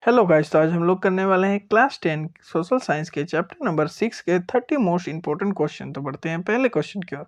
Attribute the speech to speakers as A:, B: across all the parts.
A: Hello guys, तो आज हम लोग करने वाले हैं क्लास 10 सोशल साइंस के चैप्टर नंबर 6 के 30 मोस्ट इंपॉर्टेंट क्वेश्चन। तो बढ़ते हैं पहले क्वेश्चन की ओर।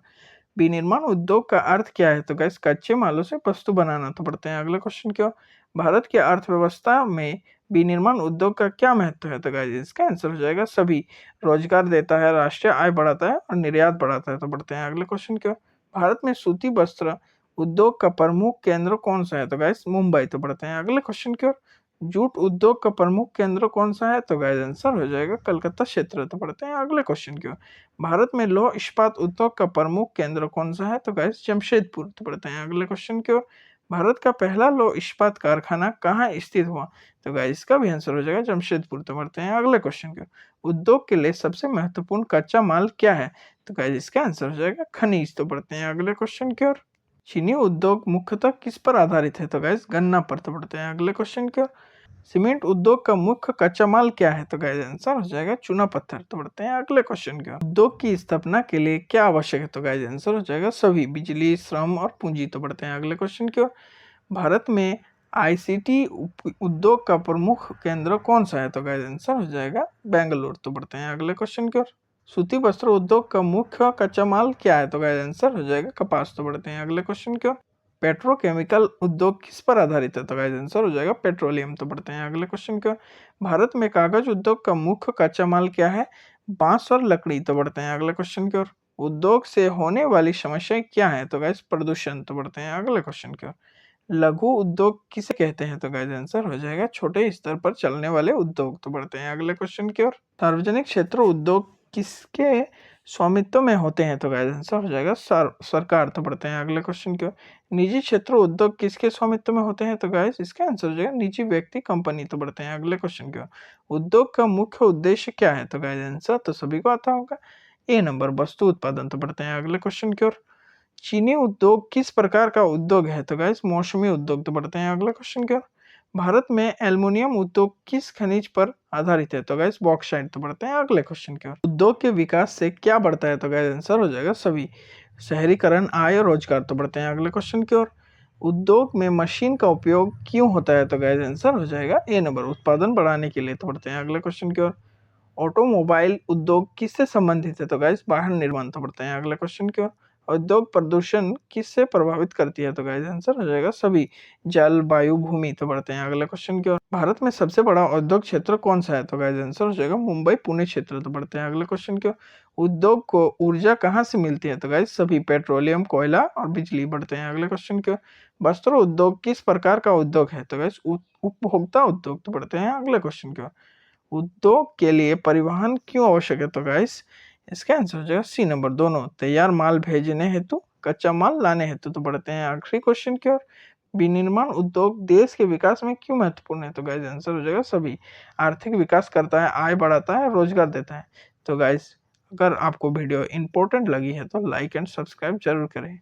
A: विनिर्माण उद्योग का अर्थ क्या है? तो गाइस कच्चे मालों से वस्तु बनाना। तो बढ़ते हैं अगले क्वेश्चन की ओर। भारत की अर्थव्यवस्था में विनिर्माण उद्योग का क्या महत्व है? तो गाइस इसका आंसर हो जाएगा सभी। रोजगार देता है, राष्ट्रीय आय बढ़ाता है और निर्यात बढ़ाता है। तो बढ़ते हैं अगले क्वेश्चन की ओर। भारत में सूती वस्त्र उद्योग का प्रमुख केंद्र कौन सा है? तो गाइस मुंबई। तो बढ़ते हैं अगले क्वेश्चन की ओर। जूट उद्योग का प्रमुख केंद्र कौन सा है? तो गाइस आंसर हो जाएगा कलकत्ता क्षेत्र। तो पढ़ते हैं अगले क्वेश्चन की ओर। भारत में लौह इस्पात उद्योग का प्रमुख केंद्र कौन सा है? तो गाइस जमशेदपुर। तो पढ़ते हैं अगले क्वेश्चन की ओर। भारत का पहला लौह इस्पात कारखाना कहाँ स्थित हुआ? तो गाइस इसका भी आंसर हो जाएगा जमशेदपुर। तो बढ़ते हैं अगले क्वेश्चन की ओर। उद्योग के लिए सबसे महत्वपूर्ण कच्चा माल क्या है? तो गाइस इसका आंसर हो जाएगा खनिज। तो बढ़ते हैं अगले क्वेश्चन की ओर। चीनी उद्योग मुख्यतः किस पर आधारित है? तो गाइस गन्ना पर। तो बढ़ते हैं अगले क्वेश्चन की ओर। सीमेंट उद्योग का मुख्य कच्चा माल क्या है? तो गाइस आंसर हो जाएगा चूना पत्थर। तो बढ़ते हैं अगले क्वेश्चन की ओर। उद्योग की स्थापना के लिए क्या आवश्यक है? तो गाइस आंसर हो जाएगा सभी, बिजली, श्रम और पूंजी। तो बढ़ते हैं अगले क्वेश्चन की ओर। भारत में आईसीटी उद्योग का प्रमुख केंद्र कौन सा है? तो गाइस आंसर हो जाएगा बेंगलुरु। तो बढ़ते हैं अगले क्वेश्चन की ओर। सूती वस्त्र उद्योग का मुख्य कच्चा माल क्या है? तो गाइस आंसर हो जाएगा कपास। तो बढ़ते हैं अगले क्वेश्चन की ओर। पेट्रोकेमिकल उद्योग किस पर आधारित है? तो गाइस आंसर हो जाएगा पेट्रोलियम। तो बढ़ते हैं अगले क्वेश्चन की ओर। भारत में कागज उद्योग का मुख्य कच्चा माल क्या है? बांस और लकड़ी। तो बढ़ते हैं अगले क्वेश्चन की ओर। उद्योग से होने वाली समस्याएं क्या है? तो गाइस प्रदूषण। तो बढ़ते हैं अगले क्वेश्चन की ओर। लघु उद्योग किसे कहते हैं? तो गाइस आंसर हो जाएगा छोटे स्तर पर चलने वाले उद्योग। तो बढ़ते हैं अगले क्वेश्चन की ओर। सार्वजनिक क्षेत्र उद्योग किसके स्वामित्व में होते हैं? तो गाइस आंसर हो जाएगा सरकार। तो बढ़ते हैं अगले क्वेश्चन की ओर। निजी क्षेत्र उद्योग किसके स्वामित्व में होते हैं? तो गाइस इसका आंसर हो जाएगा निजी व्यक्ति, कंपनी। तो बढ़ते हैं अगले क्वेश्चन की ओर। उद्योग का मुख्य उद्देश्य क्या है? तो गाइस आंसर तो सभी को आता होगा, ए नंबर वस्तु उत्पादन। तो बढ़ते हैं अगले क्वेश्चन की ओर। चीनी उद्योग किस प्रकार का उद्योग है? तो गाइस मौसमी उद्योग। तो बढ़ते हैं अगले क्वेश्चन की ओर। भारत में एल्युमिनियम उद्योग किस खनिज पर आधारित है? तो गाइस बॉक्साइट। तो बढ़ते हैं अगले क्वेश्चन की ओर। उद्योग के विकास से क्या बढ़ता है? तो गाइस आंसर हो जाएगा सभी, शहरीकरण, आय और रोजगार। तो बढ़ते हैं अगले क्वेश्चन की ओर। उद्योग में मशीन का उपयोग क्यों होता है? तो गाइस आंसर हो जाएगा ए नंबर उत्पादन बढ़ाने के लिए। तो बढ़ते हैं अगले क्वेश्चन की ओर। ऑटोमोबाइल उद्योग किससे संबंधित है? तो गाइस वाहन निर्माण। तो बढ़ते हैं अगले क्वेश्चन की ओर। उद्योग प्रदूषण किससे प्रभावित करती है? तो गाइस आंसर हो जाएगा सभी, जल, वायु, भूमि। तो बढ़ते हैं अगले क्वेश्चन की ओर। भारत में सबसे बड़ा औद्योगिक क्षेत्र कौन सा है? तो गाइस आंसर हो जाएगा मुंबई पुणे क्षेत्र। तो बढ़ते हैं अगले क्वेश्चन की ओर। उद्योग को ऊर्जा कहाँ से मिलती है? तो गाइस सभी, पेट्रोलियम, कोयला और बिजली। बढ़ते हैं अगले क्वेश्चन की ओर। वस्त्र उद्योग किस प्रकार का उद्योग है? तो गाइस उपभोक्ता उद्योग। तो बढ़ते हैं अगले क्वेश्चन की ओर। उद्योग के लिए परिवहन क्यों आवश्यक है? तो गाइस इसका आंसर हो जाएगा सी नंबर, दोनों, तैयार माल भेजने हेतु, कच्चा माल लाने हेतु। तो बढ़ते हैं आखिरी क्वेश्चन की ओर। विनिर्माण उद्योग देश के विकास में क्यों महत्वपूर्ण है? तो गाइस आंसर हो जाएगा सभी, आर्थिक विकास करता है, आय बढ़ाता है, रोजगार देता है। तो गाइस अगर आपको वीडियो इंपॉर्टेंट लगी है तो लाइक एंड सब्सक्राइब जरूर करें।